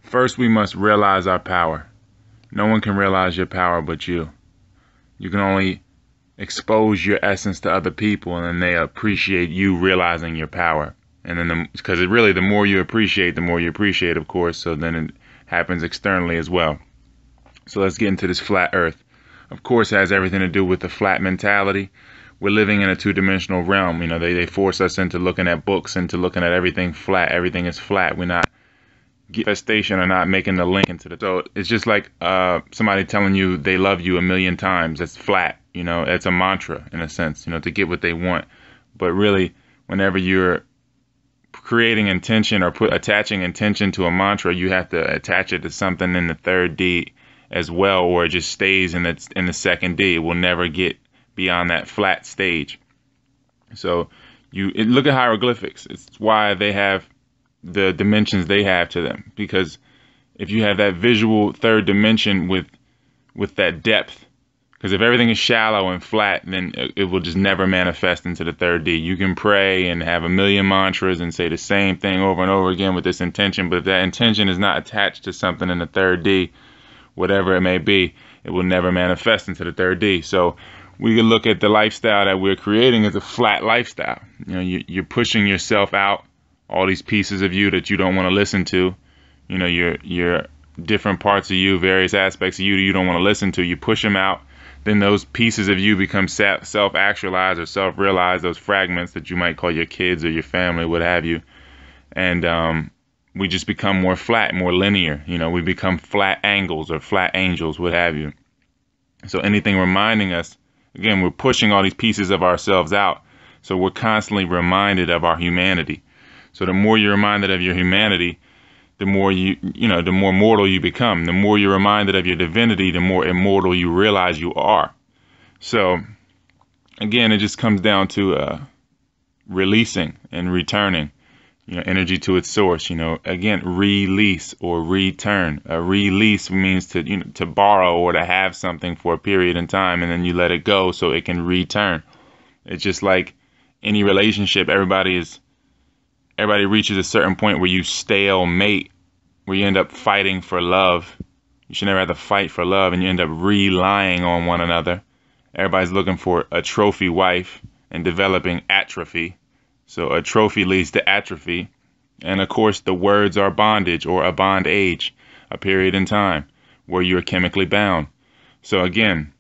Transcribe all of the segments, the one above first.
First, we must realize our power. No one can realize your power but you. You can only expose your essence to other people, and then they appreciate you realizing your power. And then, because really, the more you appreciate, of course. So then it happens externally as well. So let's get into this flat Earth. Of course, it has everything to do with the flat mentality. We're living in a two-dimensional realm. You know, they force us into looking at books, into looking at everything flat. Everything is flat. We're not manifestation or not making the link into the. So it's just like somebody telling you they love you a million times. It's flat. You know, it's a mantra in a sense. You know, to get what they want. But really, whenever you're creating intention or attaching intention to a mantra, you have to attach it to something in the third D as well, or it just stays in the second D. It will never get beyond that flat stage. So look at hieroglyphics. It's why they have the dimensions they have to them, because if you have that visual third dimension with that depth, because if everything is shallow and flat, then it will just never manifest into the third D. You can pray and have a million mantras and say the same thing over and over again with this intention, but if that intention is not attached to something in the third D, whatever it may be, it will never manifest into the third D. So we can look at the lifestyle that we're creating as a flat lifestyle. You know, you're pushing yourself out, all these pieces of you that you don't want to listen to. You know, your different parts of you, various aspects of you don't want to listen to. You push them out. Then those pieces of you become self-actualized or self-realized, those fragments that you might call your kids or your family, what have you. And we just become more flat, more linear. You know, we become flat angles or flat angels, what have you. So anything reminding us, again, we're pushing all these pieces of ourselves out. So we're constantly reminded of our humanity. So the more you're reminded of your humanity, the more the more mortal you become. The more you're reminded of your divinity, the more immortal you realize you are. So again, it just comes down to releasing and returning, energy to its source. Again, release or return. A release means to borrow or to have something for a period in time, and then you let it go so it can return. It's just like any relationship. Everybody reaches a certain point where you stalemate, where you end up fighting for love. You should never have to fight for love, and you end up relying on one another. Everybody's looking for a trophy wife and developing atrophy. So a trophy leads to atrophy. And of course, the words are bondage or a bond age, a period in time where you're chemically bound. So again,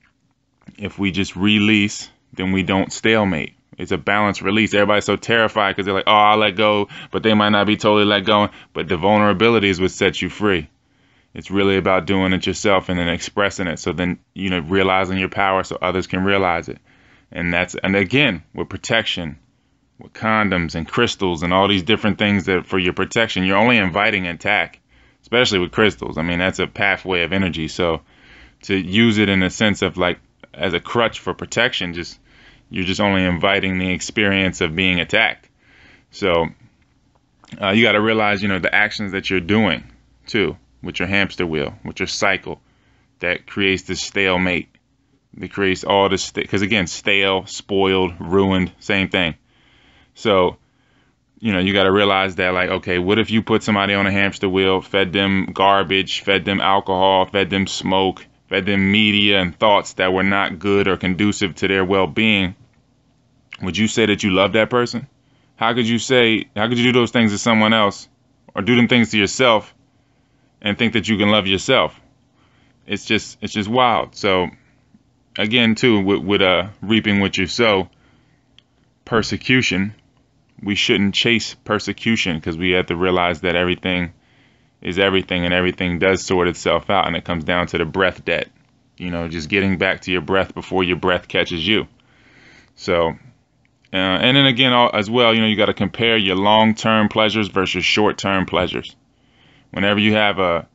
if we just release, then we don't stalemate. It's a balanced release. Everybody's so terrified because they're like, oh, I'll let go, but they might not be totally let go. But the vulnerability is what sets you free. It's really about doing it yourself and then expressing it. So then, realizing your power so others can realize it. And again, with protection, with condoms and crystals and all these different things that for your protection, you're only inviting attack, especially with crystals. I mean, that's a pathway of energy. So to use it in a sense of like as a crutch for protection, you're just only inviting the experience of being attacked. So you got to realize, the actions that you're doing too, with your hamster wheel, with your cycle, that creates this stalemate. That creates all this, because again, stale, spoiled, ruined, same thing. So, you got to realize that, like, okay, what if you put somebody on a hamster wheel, fed them garbage, fed them alcohol, fed them smoke, fed them media and thoughts that were not good or conducive to their well-being? Would you say that you love that person? How could you do those things to someone else or do them things to yourself and think that you can love yourself? It's just wild. So again, too, with reaping what you sow, persecution, we shouldn't chase persecution, because we have to realize that everything is everything and everything does sort itself out, and it comes down to the breath debt, just getting back to your breath before your breath catches you. So and then again, as well, you got to compare your long-term pleasures versus short-term pleasures. Whenever you have a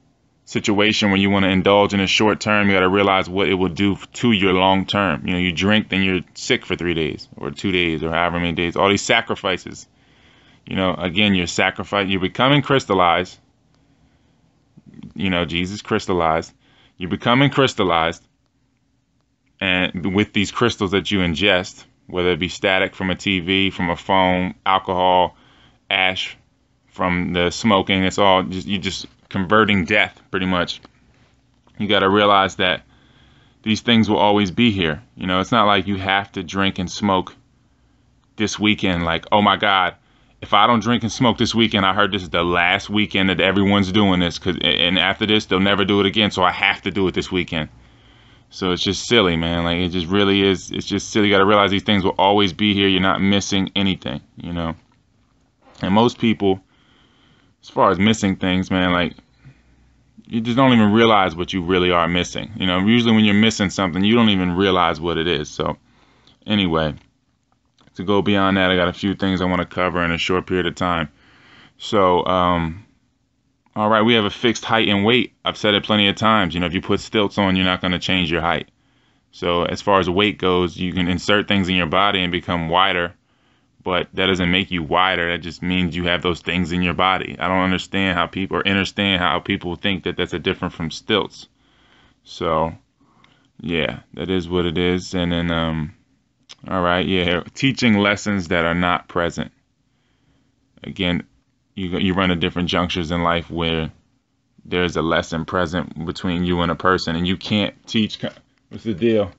situation where you want to indulge in a short term, you got to realize what it will do to your long term. You drink, then you're sick for 3 days or 2 days or however many days. All these sacrifices. Again, you're becoming crystallized. Jesus crystallized. You're becoming crystallized, and with these crystals that you ingest, whether it be static from a TV, from a phone, alcohol, ash from the smoking, it's all just converting death, pretty much. You got to realize that these things will always be here. You know, it's not like you have to drink and smoke this weekend. Like, oh my God, if I don't drink and smoke this weekend, I heard this is the last weekend that everyone's doing this, and after this, they'll never do it again, so I have to do it this weekend. So it's just silly, man. Like, it just really is. It's just silly. You got to realize these things will always be here. You're not missing anything, you know. And most people, as far as missing things, man, like, you just don't even realize what you really are missing. You know, usually when you're missing something, you don't even realize what it is. So anyway, to go beyond that, I got a few things I want to cover in a short period of time. So, all right, we have a fixed height and weight. I've said it plenty of times. You know, if you put stilts on, you're not going to change your height. So as far as weight goes, you can insert things in your body and become wider, but that doesn't make you wider. That just means you have those things in your body. I don't understand how people, or understand how people think that that's a different from stilts. So yeah, that is what it is. And then, all right, yeah, teaching lessons that are not present. Again, you run at different junctures in life where there's a lesson present between you and a person, and you can't teach. What's the deal?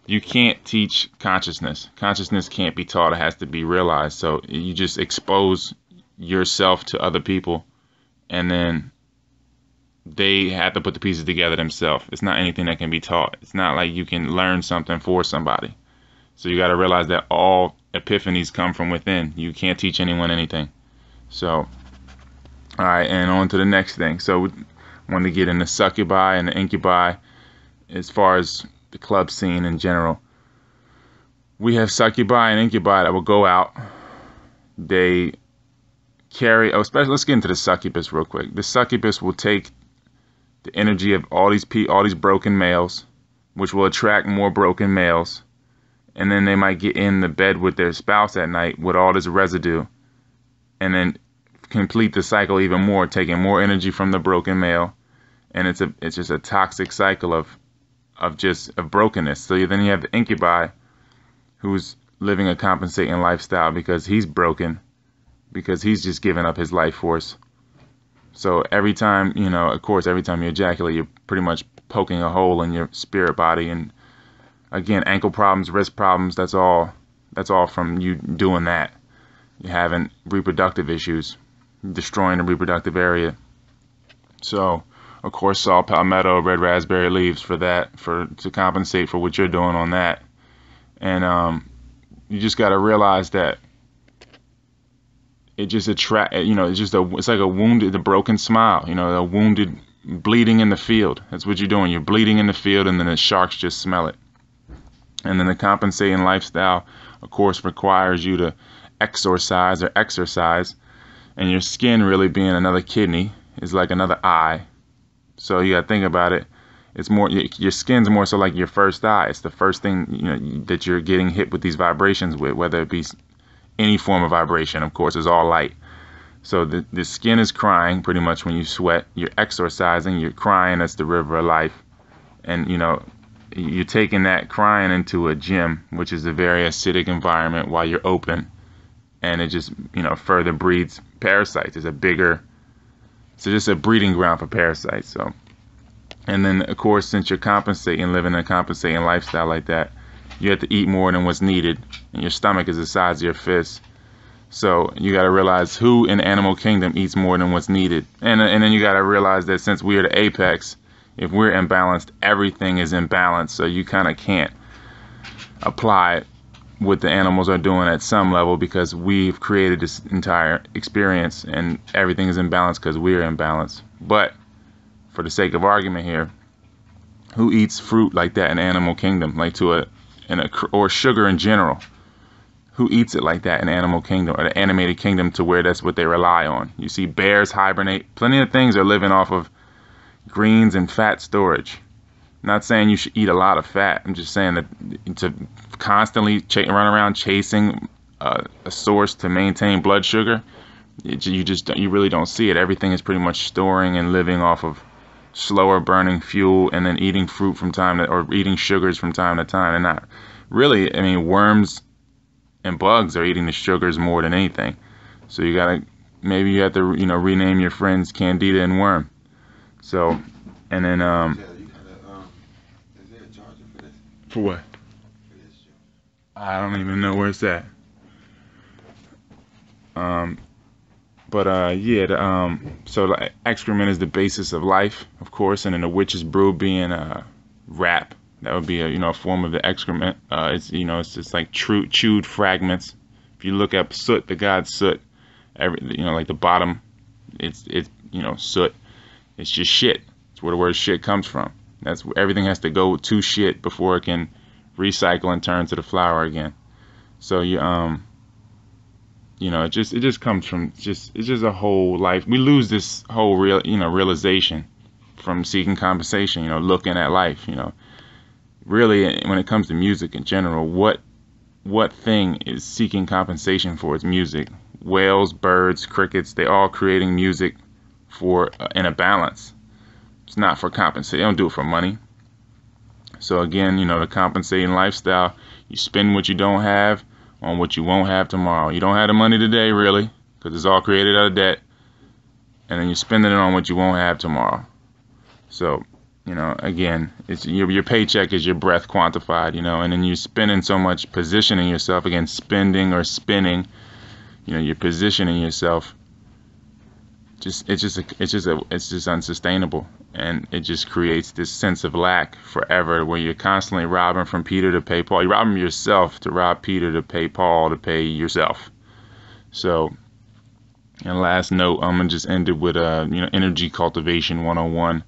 You can't teach consciousness. Consciousness can't be taught. It has to be realized. So you just expose yourself to other people, and then they have to put the pieces together themselves. It's not anything that can be taught. It's not like you can learn something for somebody. So you got to realize that all epiphanies come from within. You can't teach anyone anything. So, all right, and on to the next thing. So we want to get into succubi and the incubi as far as the club scene in general. We have succubi and incubi that will go out. They carry, especially, let's get into the succubus real quick. The succubus will take the energy of all these broken males, which will attract more broken males, and then they might get in the bed with their spouse at night with all this residue, and then complete the cycle even more, taking more energy from the broken male, and it's just a toxic cycle of brokenness. So then you have the incubi, who's living a compensating lifestyle because he's broken, because he's just given up his life force. So every time, you know, of course, every time you ejaculate, you're pretty much poking a hole in your spirit body. And again, ankle problems, wrist problems, that's all from you doing that. You're having reproductive issues, destroying the reproductive area. So, of course, saw palmetto, red raspberry leaves for that, to compensate for what you're doing on that. And you just got to realize that it just it's like a wounded, the broken smile, you know, a wounded, bleeding in the field. That's what you're doing. You're bleeding in the field, and then the sharks just smell it. And then the compensating lifestyle, of course, requires you to exorcise, and your skin really being another kidney is like another eye. So you got to think about it. It's more, your skin's more so like your first eye. It's the first thing, you know, that you're getting hit with these vibrations with, whether it be any form of vibration. Of course, it's all light. So the skin is crying pretty much when you sweat. You're exorcising, you're crying. That's the river of life. And, you know, you're taking that crying into a gym, which is a very acidic environment while you're open. And it just, you know, further breeds parasites. It's just a breeding ground for parasites. So, and then, of course, since you're compensating, living a compensating lifestyle like that, you have to eat more than what's needed, and your stomach is the size of your fist. So you got to realize who in the animal kingdom eats more than what's needed. And then you got to realize that since we are the apex, if we're imbalanced, everything is imbalanced. So you kind of can't apply what the animals are doing at some level, because we've created this entire experience, and everything is imbalanced because we're imbalanced. But for the sake of argument here, who eats fruit like that in the animal kingdom, like or sugar in general? Who eats it like that in the animal kingdom or the animated kingdom, to where that's what they rely on? You see bears hibernate. Plenty of things are living off of greens and fat storage. I'm not saying you should eat a lot of fat. I'm just saying that to constantly run around chasing a source to maintain blood sugar, you really don't see it. Everything is pretty much storing and living off of slower burning fuel, and then eating fruit or eating sugars from time to time. And not really, I mean, worms and bugs are eating the sugars more than anything. So maybe you have to, you know, rename your friends Candida and Worm. So, and then Yeah, you gotta, is there a charger for this? for what? For this joint? I don't even know where it's at. Um, but yeah, so like, excrement is the basis of life, of course, and then the witch's brew being rap. That would be a form of the excrement. It's it's just like chewed fragments. If you look up soot, the god soot, like the bottom, it's soot. It's just shit. It's where the word shit comes from. That's everything has to go to shit before it can recycle and turn to the flower again. So it just comes from it's just a whole life. We lose this whole realization from seeking compensation. Looking at life. Really, when it comes to music in general, what thing is seeking compensation for? It's music. Whales, birds, crickets, they all creating music for in a balance. It's not for compensation. They don't do it for money. So again, the compensating lifestyle, you spend what you don't have on what you won't have tomorrow. You don't have the money today, really, because it's all created out of debt, and then you're spending it on what you won't have tomorrow. So, again, it's your paycheck is your breath quantified, and then you're spending so much positioning yourself, again, spending or spinning, you're positioning yourself. It's just unsustainable, and it just creates this sense of lack forever, where you're constantly robbing from Peter to pay Paul. You're robbing yourself to rob Peter to pay Paul to pay yourself. So, and last note, I'm gonna just end it with energy cultivation 101.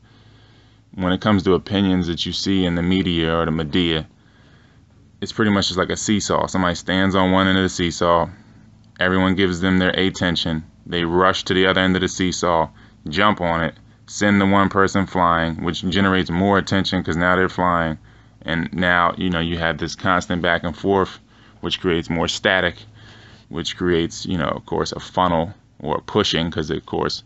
When it comes to opinions that you see in the media or the media, it's pretty much just like a seesaw. Somebody stands on one end of the seesaw, everyone gives them their attention. They rush to the other end of the seesaw, jump on it, send the one person flying, which generates more attention because now they're flying. And now, you have this constant back and forth, which creates more static, which creates, of course, a funnel or a pushing, because, of course,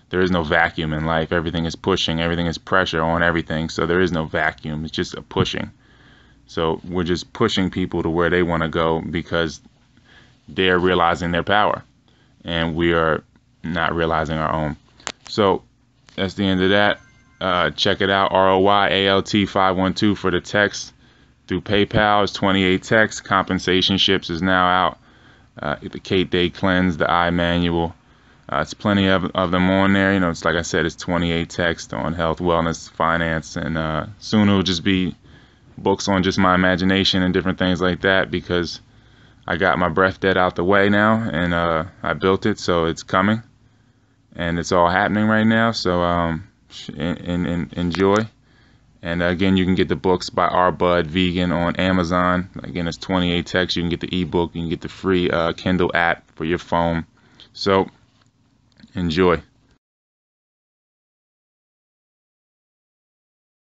there is no vacuum in life. Everything is pushing. Everything is pressure on everything. So there is no vacuum. It's just a pushing. So we're just pushing people to where they want to go because they're realizing their power, and we are not realizing our own. So that's the end of that. Check it out, ROYALT512 for the text through PayPal. It's 28 texts. Compensation Ships is now out. The Kate Day Cleanse, the Eye Manual. It's plenty of them on there. It's like I said, it's 28 texts on health, wellness, finance, and soon it'll just be books on just my imagination and different things like that, because I got my breath debt out the way now, and I built it, so it's coming, and it's all happening right now. So enjoy. And again, you can get the books by R. Bud Vegan on Amazon. Again, it's 28 texts. You can get the ebook. You can get the free Kindle app for your phone. So enjoy.